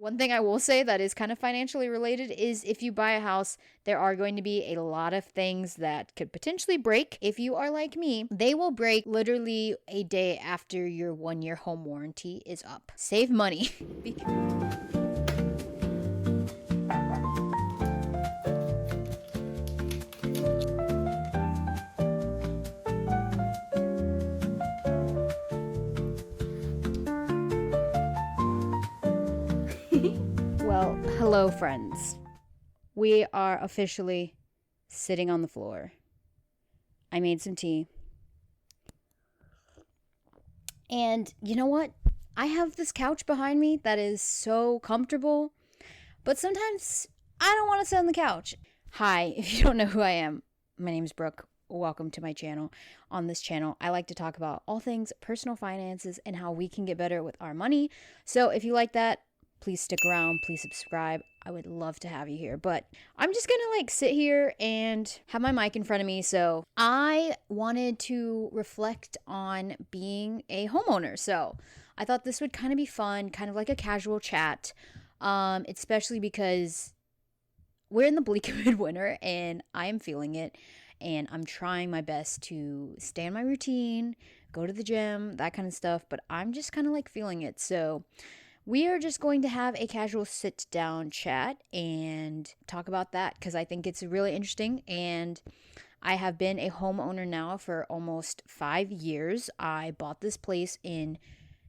One thing I will say that is kind of financially related is if you buy a house, there are going to be a lot of things that could potentially break. If you are like me, they will break literally a day after your 1-year home warranty is up. Save money. Well, hello, friends. We are officially sitting on the floor. I made some tea. And you know what? I have this couch behind me that is so comfortable, but sometimes I don't want to sit on the couch. Hi, if you don't know who I am, my name is Brooke. Welcome to my channel. On this channel, I like to talk about all things personal finances and how we can get better with our money. So if you like that, please stick around, please subscribe. I would love to have you here, but I'm just gonna sit here and have my mic in front of me. So I wanted to reflect on being a homeowner. So I thought this would kind of be fun, kind of like a casual chat, especially because we're in the bleak midwinter and I am feeling it, and I'm trying my best to stay in my routine, go to the gym, that kind of stuff, but I'm just kind of feeling it. So we are just going to have a casual sit down chat and talk about that because I think it's really interesting. And I have been a homeowner now for almost 5 years. I bought this place in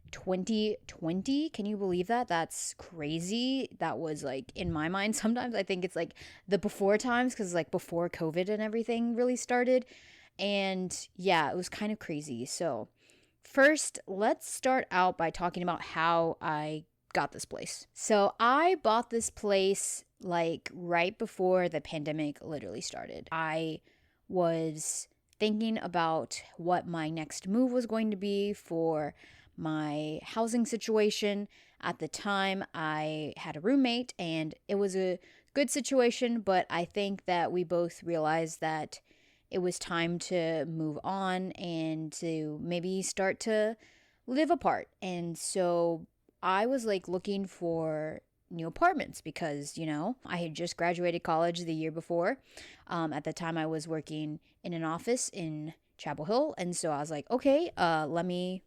2020. Can you believe that? That's crazy. That was in my mind, sometimes I think it's the before times because before COVID and everything really started. And yeah, it was kind of crazy. So first, let's start out by talking about how I got this place. So I bought this place right before the pandemic literally started. I was thinking about what my next move was going to be for my housing situation. At the time, I had a roommate and it was a good situation, but I think that we both realized that it was time to move on and to maybe start to live apart. And so I was looking for new apartments because, I had just graduated college the year before. At the time I was working in an office in Chapel Hill. And so I was okay, let me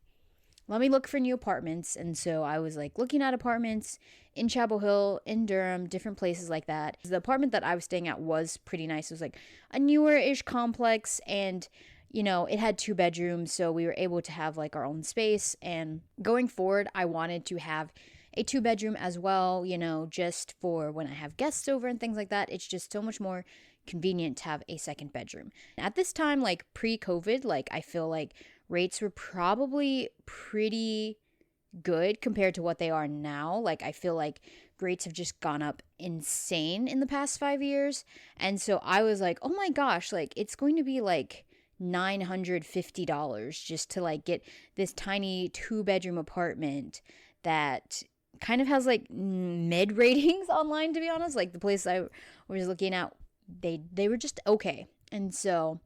look for new apartments. And so I was looking at apartments in Chapel Hill, in Durham, different places like that. The apartment that I was staying at was pretty nice. It was a newer-ish complex, and it had 2 bedrooms, so we were able to have our own space. And going forward, I wanted to have a 2-bedroom as well, just for when I have guests over and things like that. It's just so much more convenient to have a second bedroom. At this time, pre-COVID, I feel rates were probably pretty good compared to what they are now. I feel rates have just gone up insane in the past 5 years. And so I was oh my gosh, it's going to be $950 just to get this tiny 2-bedroom apartment that kind of has mid ratings online, to be honest. The place I was looking at, they were just okay. And so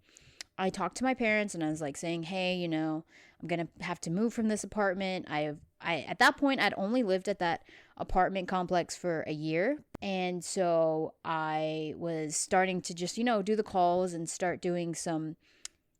I talked to my parents and I was saying, hey, I'm going to have to move from this apartment. I at that point, I'd only lived at that apartment complex for a year. And so I was starting to just, do the calls and start doing some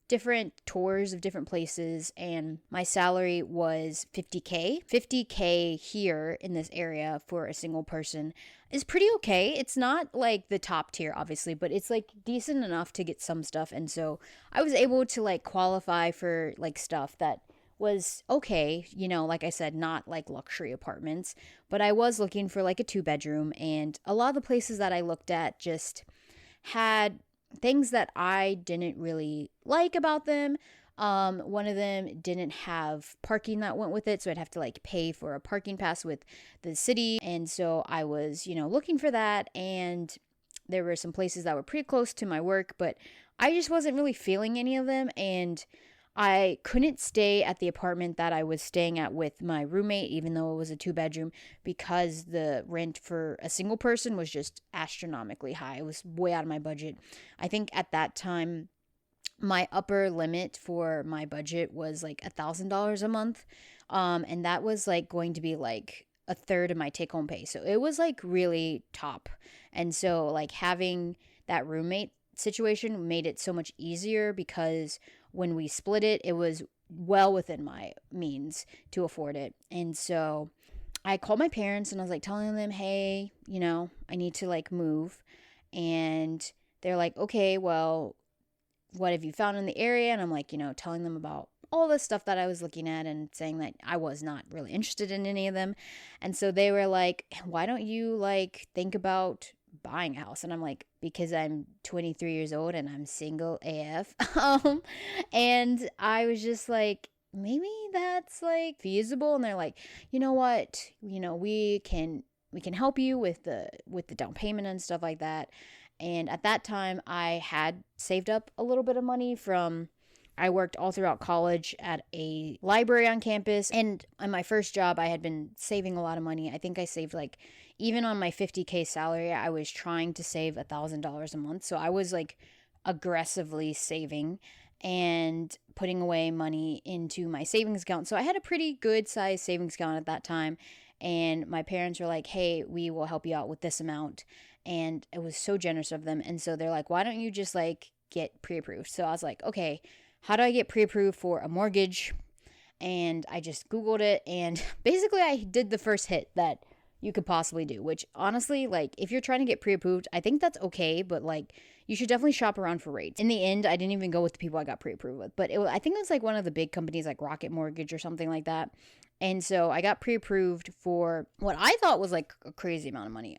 different tours of different places. And my salary was $50K. $50K here in this area for a single person is pretty okay. It's not the top tier, obviously, but it's decent enough to get some stuff. And so I was able to qualify for stuff that was okay, like I said, not luxury apartments, but I was looking for a 2-bedroom, and a lot of the places that I looked at just had things that I didn't really like about them. One of them didn't have parking that went with it, so I'd have to pay for a parking pass with the city. And so I was, looking for that, and there were some places that were pretty close to my work, but I just wasn't really feeling any of them. And I couldn't stay at the apartment that I was staying at with my roommate, even though it was a 2-bedroom, because the rent for a single person was just astronomically high. It was way out of my budget. I think at that time, my upper limit for my budget was $1,000 a month. And that was going to be a third of my take home pay. So it was like really top. And so like having that roommate situation made it so much easier because when we split it, it was well within my means to afford it. And so I called my parents and I was like telling them, hey, I need to like move. And they're like, okay, well, what have you found in the area? And I'm like, telling them about all the stuff that I was looking at and saying that I was not really interested in any of them. And so they were like, why don't you like think about buying a house? And I'm like, because I'm 23 years old and I'm single AF. And I was just like, maybe that's like feasible. And they're like, you know what? We can help you with the down payment and stuff like that. And at that time, I had saved up a little bit of money I worked all throughout college at a library on campus. And on my first job, I had been saving a lot of money. I think I saved like, even on my $50K salary, I was trying to save $1,000 a month. So I was like aggressively saving and putting away money into my savings account. So I had a pretty good size savings account at that time. And my parents were like, hey, we will help you out with this amount. And it was so generous of them. And so they're like, why don't you just like get pre-approved? So I was like, okay, how do I get pre-approved for a mortgage? And I just Googled it. And basically I did the first hit that you could possibly do, which honestly, like if you're trying to get pre-approved, I think that's okay. But like you should definitely shop around for rates. In the end, I didn't even go with the people I got pre-approved with. But I think it was like one of the big companies like Rocket Mortgage or something like that. And so I got pre-approved for what I thought was like a crazy amount of money.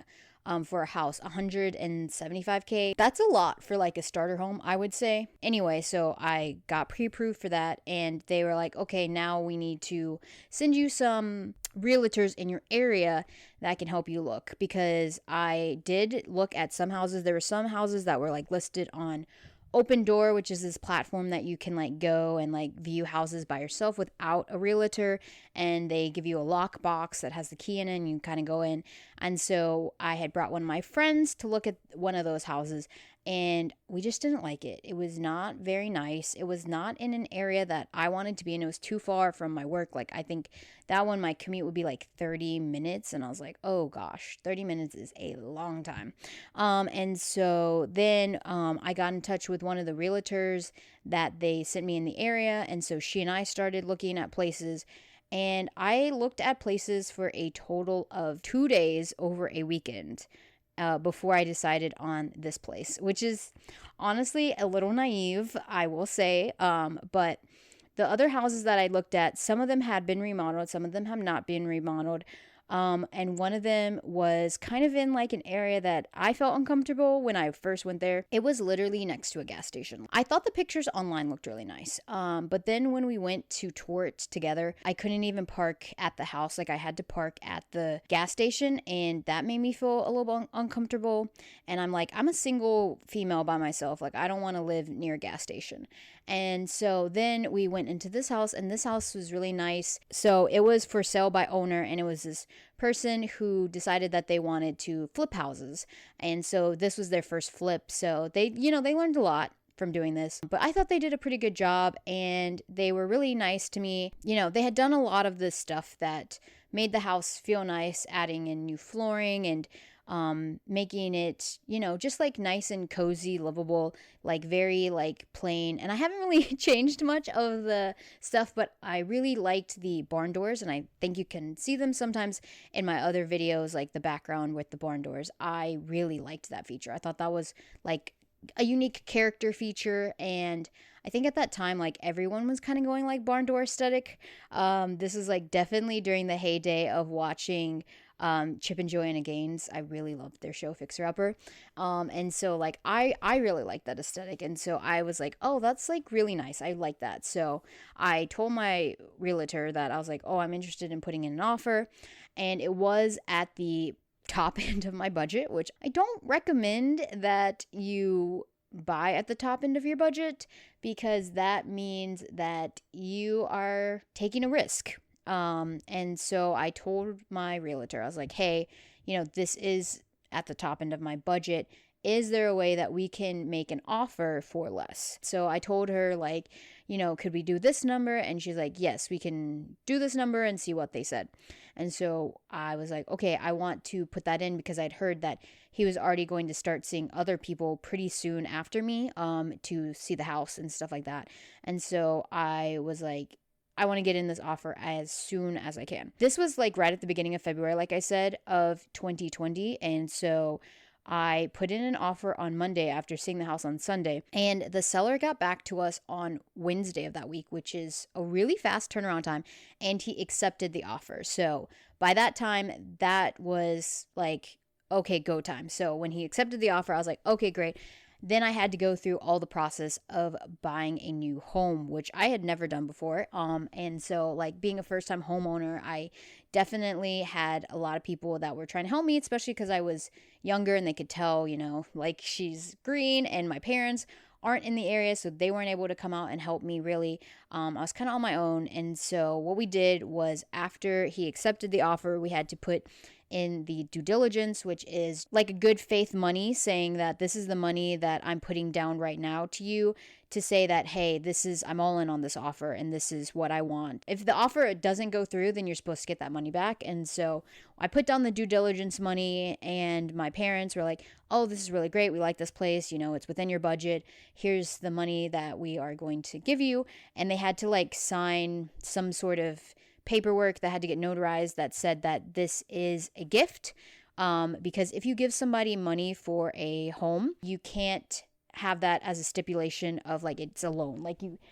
For a house, $175K. That's a lot for like a starter home, I would say. Anyway, so I got pre-approved for that and they were like, okay, now we need to send you some realtors in your area that can help you look, because I did look at some houses. There were some houses that were like listed on Open Door, which is this platform that you can like go and like view houses by yourself without a realtor, and they give you a lock box that has the key in it and you kind of go in. And so I had brought one of my friends to look at one of those houses, and we just didn't like it. It was not very nice. It was not in an area that I wanted to be in. It was too far from my work. Like I think that one, my commute would be like 30 minutes. And I was like, oh gosh, 30 minutes is a long time. And so then I got in touch with one of the realtors that they sent me in the area. And so she and I started looking at places. And I looked at places for a total of 2 days over a weekend. Before I decided on this place, which is honestly a little naive, I will say. But the other houses that I looked at, some of them had been remodeled, some of them have not been remodeled. And one of them was kind of in like an area that I felt uncomfortable when I first went there. It was literally next to a gas station. I thought the pictures online looked really nice. But then when we went to tour it together, I couldn't even park at the house. Like I had to park at the gas station, and that made me feel a little uncomfortable. And I'm like, I'm a single female by myself. Like I don't want to live near a gas station. And so then we went into this house, and this house was really nice. So it was for sale by owner, and it was this person who decided that they wanted to flip houses. And so this was their first flip. So they learned a lot from doing this, but I thought they did a pretty good job, and they were really nice to me. They had done a lot of this stuff that made the house feel nice, adding in new flooring and making it, just like nice and cozy, livable, like very like plain. And I haven't really changed much of the stuff, but I really liked the barn doors, and I think you can see them sometimes in my other videos, like the background with the barn doors. I really liked that feature. I thought that was like a unique character feature, and I think at that time, like everyone was kind of going like barn door aesthetic. This is like definitely during the heyday of watching Chip and Joanna Gaines. I really loved their show Fixer Upper. And so like I really liked that aesthetic. And so I was like, oh, that's like really nice. I like that. So I told my realtor that I was like, oh, I'm interested in putting in an offer. And it was at the top end of my budget, which I don't recommend that you buy at the top end of your budget, because that means that you are taking a risk. And so I told my realtor, I was like, hey, this is at the top end of my budget. Is there a way that we can make an offer for less? So I told her like, could we do this number? And she's like, yes, we can do this number, and see what they said. And so I was like, okay, I want to put that in because I'd heard that he was already going to start seeing other people pretty soon after me to see the house and stuff like that. And so I was like, I want to get in this offer as soon as I can. This was like right at the beginning of February, like I said, of 2020. And so I put in an offer on Monday after seeing the house on Sunday, and the seller got back to us on Wednesday of that week, which is a really fast turnaround time, and he accepted the offer. So by that time, that was like, okay, go time. So when he accepted the offer, I was like, okay, great. Then I had to go through all the process of buying a new home, which I had never done before. And so like being a first-time homeowner, I definitely had a lot of people that were trying to help me, especially because I was younger and they could tell, like she's green, and my parents aren't in the area, so they weren't able to come out and help me really. I was kind of on my own. And so what we did was, after he accepted the offer, we had to put in the due diligence, which is like a good faith money, saying that this is the money that I'm putting down right now to you, to say that, hey, I'm all in on this offer and this is what I want. If the offer doesn't go through, then you're supposed to get that money back. And so I put down the due diligence money, and my parents were like, oh, this is really great. We like this place. It's within your budget. Here's the money that we are going to give you. And they had to like sign some sort of paperwork that had to get notarized that said that this is a gift. Because if you give somebody money for a home, you can't have that as a stipulation of like it's a loan,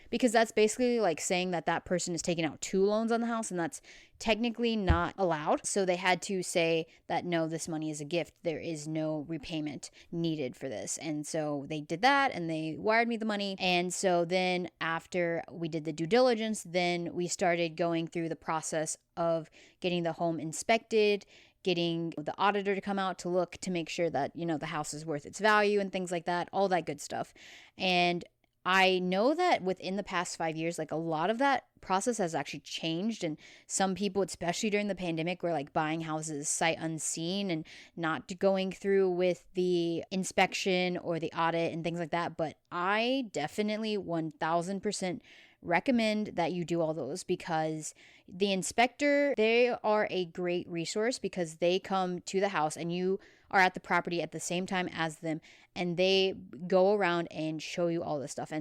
because that's basically like saying that that person is taking out two loans on the house, and that's technically not allowed. So they had to say that no, this money is a gift, there is no repayment needed for this. And so they did that, and they wired me the money. And so then after we did the due diligence, then we started going through the process of getting the home inspected, getting the auditor to come out to look to make sure that, the house is worth its value and things like that, all that good stuff. And I know that within the past 5 years, like a lot of that process has actually changed. And some people, especially during the pandemic, were like buying houses sight unseen and not going through with the inspection or the audit and things like that. But I definitely 1000% recommend that you do all those, because the inspector, they are a great resource, because they come to the house and you are at the property at the same time as them, and they go around and show you all this stuff.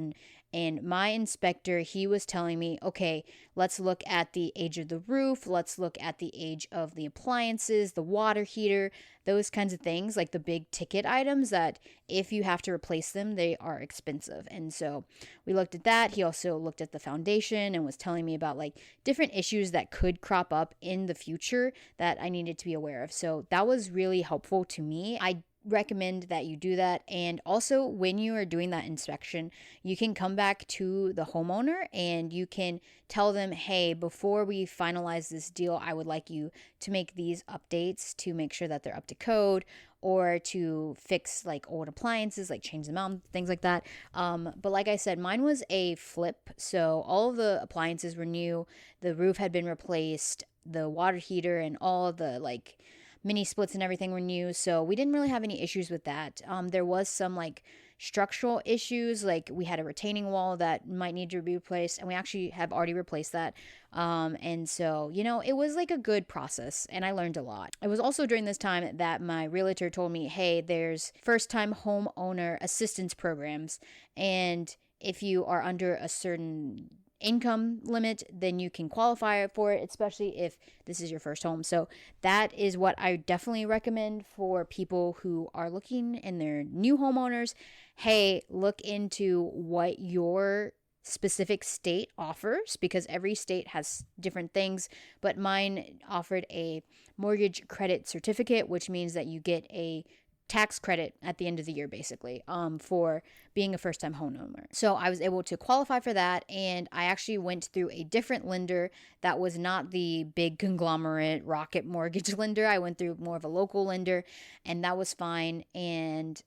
And my inspector, he was telling me, okay, let's look at the age of the roof, let's look at the age of the appliances, the water heater, those kinds of things, like the big ticket items that if you have to replace them, they are expensive. And so we looked at that. He also looked at the foundation and was telling me about like different issues that could crop up in the future that I needed to be aware of. So that was really helpful to me. I recommend that you do that. And also, when you are doing that inspection, you can come back to the homeowner and you can tell them, hey, before we finalize this deal, I would like you to make these updates to make sure that they're up to code, or to fix like old appliances, like change them out, things like that. But like I said, mine was a flip. So all of the appliances were new. The roof had been replaced. The water heater and all of the like mini splits and everything were new. So we didn't really have any issues with that. There was some like structural issues, like we had a retaining wall that might need to be replaced, and we actually have already replaced that. And so, it was like a good process, and I learned a lot. It was also during this time that my realtor told me, hey, there's first-time homeowner assistance programs, and if you are under a certain income limit, then you can qualify for it, especially if this is your first home. So that is what I definitely recommend for people who are looking and they're new homeowners. Hey, look into what your specific state offers, because every state has different things. But mine offered a mortgage credit certificate, which means that you get a tax credit at the end of the year, basically, for being a first-time homeowner. So I was able to qualify for that, and I actually went through a different lender that was not the big conglomerate Rocket Mortgage lender. I went through more of a local lender, and that was fine. And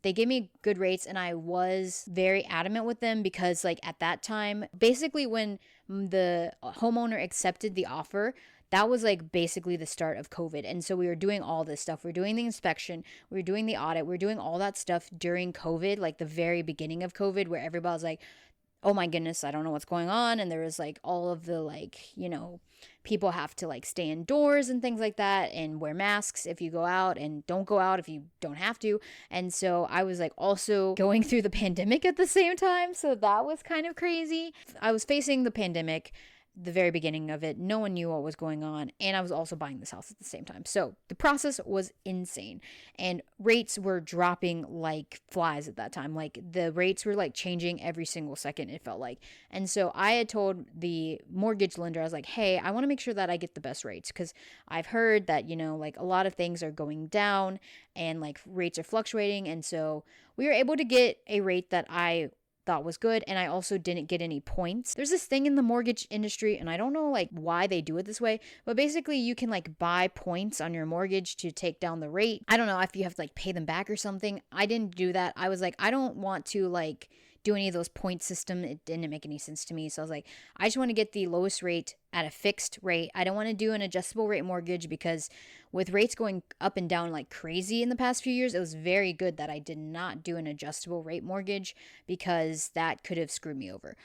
they gave me good rates, and I was very adamant with them, because like at that time, basically when the homeowner accepted the offer, that was like basically the start of COVID. And so we were doing all this stuff. We were doing the inspection, we were doing the audit, we were doing all that stuff during COVID, like the very beginning of COVID, where everybody was like, oh my goodness, I don't know what's going on. And there was like all of the like, people have to like stay indoors and things like that and wear masks if you go out, and don't go out if you don't have to. And so I was like also going through the pandemic at the same time. So that was kind of crazy. I was facing the pandemic, the very beginning of it. No one knew what was going on. And I was also buying this house at the same time. So the process was insane. And rates were dropping like flies at that time. Like the rates were like changing every single second, it felt like. And so I had told the mortgage lender, I was like, hey, I want to make sure that I get the best rates, because I've heard that, like a lot of things are going down and like rates are fluctuating. And so we were able to get a rate that I thought was good, and I also didn't get any points. There's this thing in the mortgage industry, and I don't know like why they do it this way, but basically you can like buy points on your mortgage to take down the rate. I don't know if you have to like pay them back or something. I didn't do that. I was like, I don't want to like do any of those point system. It didn't make any sense to me. So I was like, I just want to get the lowest rate at a fixed rate. I don't want to do an adjustable rate mortgage, because with rates going up and down like crazy in the past few years, it was very good that I did not do an adjustable rate mortgage, because that could have screwed me over.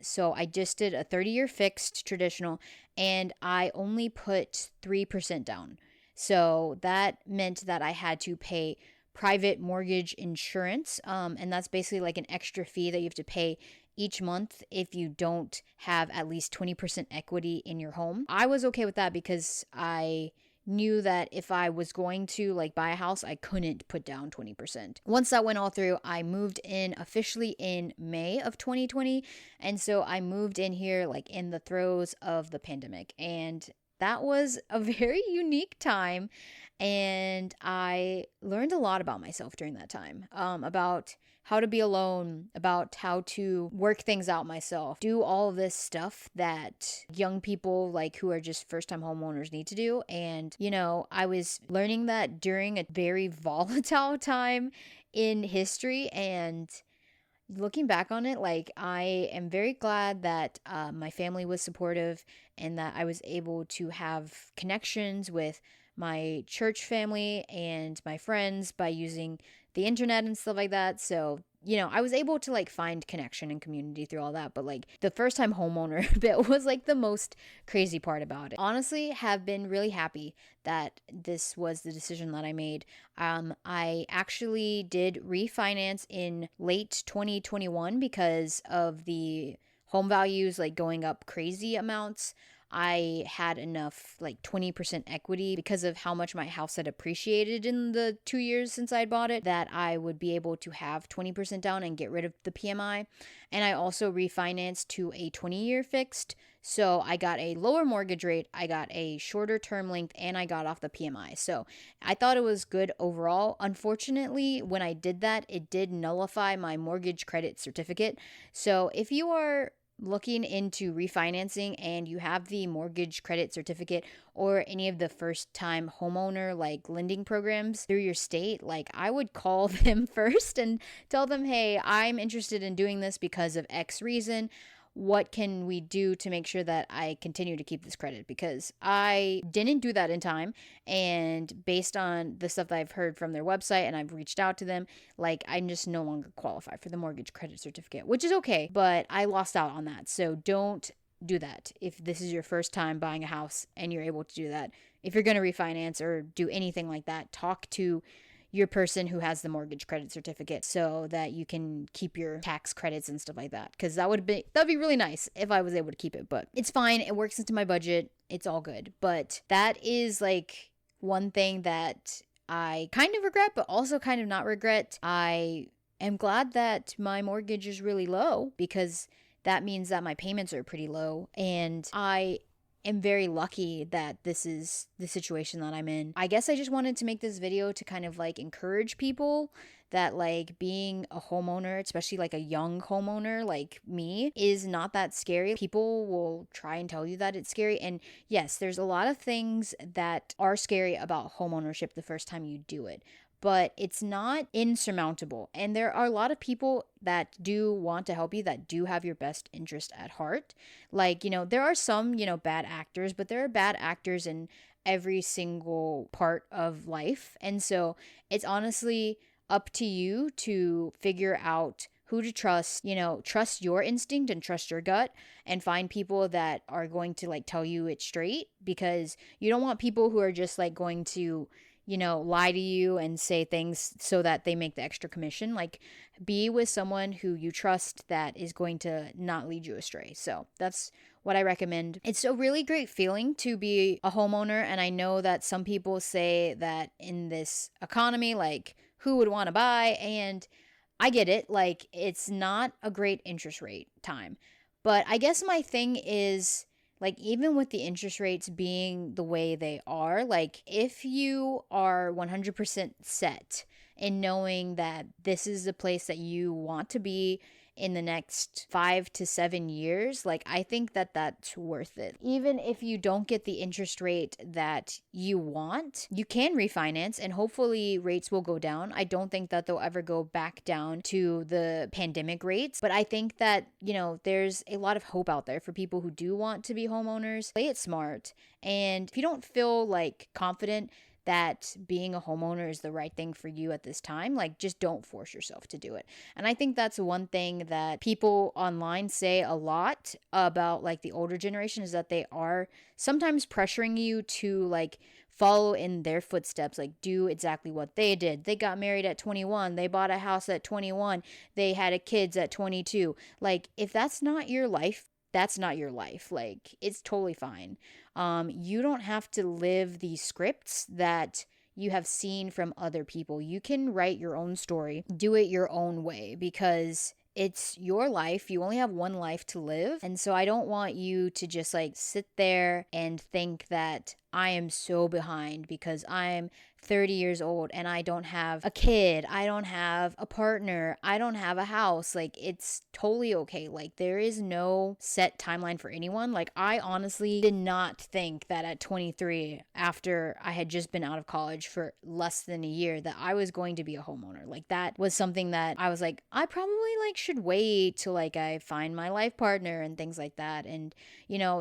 So I just did a 30-year fixed traditional, and I only put 3% down. So that meant that I had to pay private mortgage insurance. And that's basically like an extra fee that you have to pay each month if you don't have at least 20% equity in your home. I was okay with that because I knew that if I was going to like buy a house, I couldn't put down 20%. Once that went all through, I moved in officially in May of 2020. And so I moved in here like in the throes of the pandemic. And that was a very unique time. And I learned a lot about myself during that time, about how to be alone, about how to work things out myself, do all of this stuff that young people like who are just first-time homeowners need to do. And, I was learning that during a very volatile time in history. And looking back on it, like I am very glad that my family was supportive and that I was able to have connections with my church family and my friends by using the internet and stuff like that. So, I was able to like find connection and community through all that. But like the first time homeowner bit was like the most crazy part about it. Honestly, have been really happy that this was the decision that I made. I actually did refinance in late 2021 because of the home values like going up crazy amounts. I had enough like 20% equity because of how much my house had appreciated in the 2 years since I bought it, that I would be able to have 20% down and get rid of the PMI. And I also refinanced to a 20-year fixed. So I got a lower mortgage rate, I got a shorter term length, and I got off the PMI. So I thought it was good overall. Unfortunately, when I did that, it did nullify my mortgage credit certificate. So if you are looking into refinancing and you have the mortgage credit certificate or any of the first time homeowner like lending programs through your state, like I would call them first and tell them, hey, I'm interested in doing this because of X reason. What can we do to make sure that I continue to keep this credit? Because I didn't do that in time. And based on the stuff that I've heard from their website and I've reached out to them, like I'm just no longer qualified for the mortgage credit certificate, which is okay, but I lost out on that. So don't do that if this is your first time buying a house and you're able to do that. If you're going to refinance or do anything like that, talk to your person who has the mortgage credit certificate so that you can keep your tax credits and stuff like that, because that'd be really nice if I was able to keep it. But it's fine, it works into my budget, it's all good. But that is like one thing that I kind of regret, but also kind of not regret. I am glad that my mortgage is really low, because that means that my payments are pretty low, and I am very lucky that this is the situation that I'm in. I guess I just wanted to make this video to kind of like encourage people that like being a homeowner, especially like a young homeowner like me, is not that scary. People will try and tell you that it's scary. And yes, there's a lot of things that are scary about homeownership the first time you do it, but it's not insurmountable. And there are a lot of people that do want to help you, that do have your best interest at heart. Like, there are some, bad actors, but there are bad actors in every single part of life. And so it's honestly up to you to figure out who to trust. Trust your instinct and trust your gut, and find people that are going to like tell you it straight, because you don't want people who are just like going to lie to you and say things so that they make the extra commission. Like, be with someone who you trust that is going to not lead you astray. So that's what I recommend. It's a really great feeling to be a homeowner. And I know that some people say that in this economy, like, who would want to buy? And I get it. Like, it's not a great interest rate time. But I guess my thing is, like, even with the interest rates being the way they are, like, if you are 100% set in knowing that this is the place that you want to be in the next 5 to 7 years, like, I think that that's worth it. Even if you don't get the interest rate that you want, you can refinance and hopefully rates will go down. I don't think that they'll ever go back down to the pandemic rates, but I think that, there's a lot of hope out there for people who do want to be homeowners. Play it smart. And if you don't feel like confident that being a homeowner is the right thing for you at this time, like, just don't force yourself to do it. And I think that's one thing that people online say a lot about, like, the older generation, is that they are sometimes pressuring you to, like, follow in their footsteps, like, do exactly what they did. They got married at 21, they bought a house at 21, they had a kids at 22. Like, if that's not your life, that's not your life. Like, it's totally fine. You don't have to live the scripts that you have seen from other people. You can write your own story, do it your own way, because it's your life. You only have one life to live. And so I don't want you to just like sit there and think that I am so behind because I'm 30 years old and I don't have a kid, I don't have a partner, I don't have a house. Like, it's totally okay. Like, there is no set timeline for anyone. Like, I honestly did not think that at 23, after I had just been out of college for less than a year, that I was going to be a homeowner. Like, that was something that I was like, I probably like should wait till like I find my life partner and things like that. And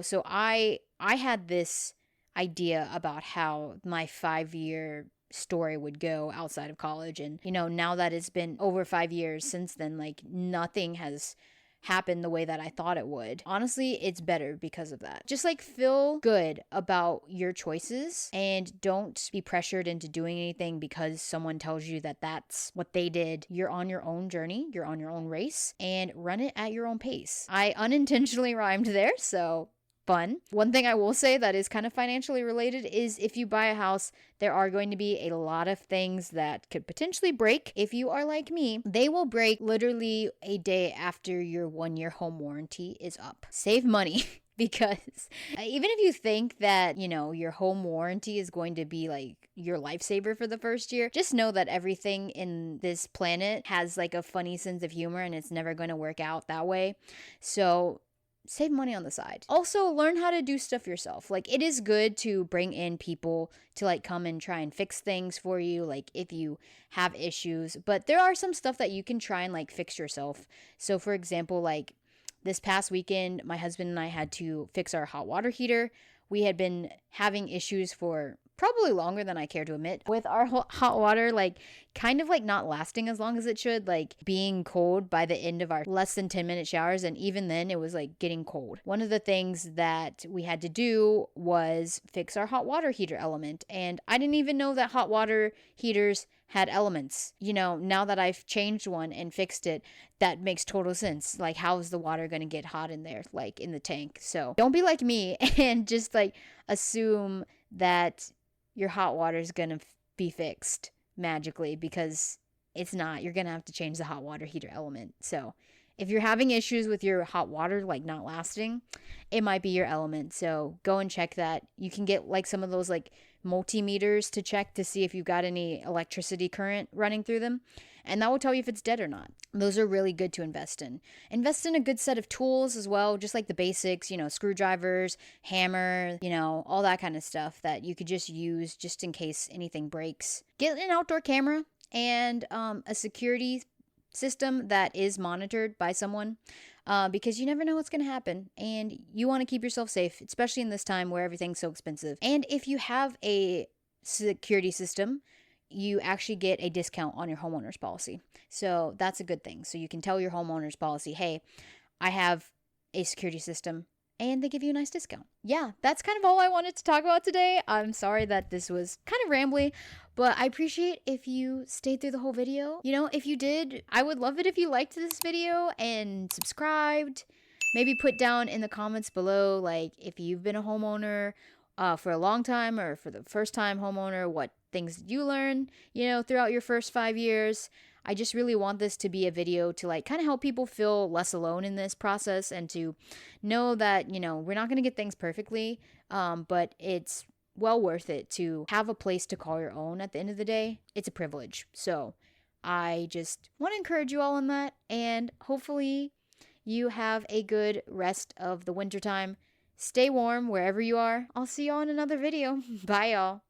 so I had this idea about how my 5-year story would go outside of college, and now that it's been over 5 years since then, like, nothing has happened the way that I thought it would. Honestly, it's better because of that. Just like, feel good about your choices and don't be pressured into doing anything because someone tells you that that's what they did. You're on your own journey, you're on your own race, and run it at your own pace. I unintentionally rhymed there, so fun. One thing I will say that is kind of financially related is, if you buy a house, there are going to be a lot of things that could potentially break. If you are like me, they will break literally a day after your 1-year home warranty is up. Save money. Because even if you think that, your home warranty is going to be like your lifesaver for the first year, just know that everything in this planet has like a funny sense of humor, and it's never going to work out that way. So save money on the side. Also, learn how to do stuff yourself. Like, it is good to bring in people to like come and try and fix things for you, like if you have issues, but there are some stuff that you can try and like fix yourself. So for example, like this past weekend, my husband and I had to fix our hot water heater. We had been having issues for probably longer than I care to admit with our hot water, like kind of like not lasting as long as it should, like being cold by the end of our less than 10-minute showers. And even then it was like getting cold. One of the things that we had to do was fix our hot water heater element. And I didn't even know that hot water heaters had elements. Now that I've changed one and fixed it, that makes total sense. Like, how is the water going to get hot in there, like in the tank? So don't be like me and just like assume that your hot water is going to be fixed magically, because it's not. You're going to have to change the hot water heater element. So if you're having issues with your hot water, like not lasting, it might be your element. So go and check that. You can get like some of those like multimeters to check to see if you've got any electricity current running through them. And that will tell you if it's dead or not. Those are really good to invest in. Invest in a good set of tools as well, just like the basics, screwdrivers, hammer, all that kind of stuff that you could just use just in case anything breaks. Get an outdoor camera and a security system that is monitored by someone, because you never know what's going to happen, and you want to keep yourself safe, especially in this time where everything's so expensive. And if you have a security system, you actually get a discount on your homeowner's policy. So that's a good thing. So you can tell your homeowner's policy, hey, I have a security system, and they give you a nice discount. Yeah, that's kind of all I wanted to talk about today. I'm sorry that this was kind of rambly, but I appreciate if you stayed through the whole video. You know, if you did, I would love it if you liked this video and subscribed. Maybe put down in the comments below, like, if you've been a homeowner for a long time or for the first time homeowner, what things did you learn, you know, throughout your first 5 years. I just really want this to be a video to like kind of help people feel less alone in this process, and to know that, you know, we're not going to get things perfectly, but it's well worth it to have a place to call your own at the end of the day. It's a privilege. So I just want to encourage you all on that, and hopefully you have a good rest of the wintertime. Stay warm wherever you are. I'll see you all in another video. Bye, y'all.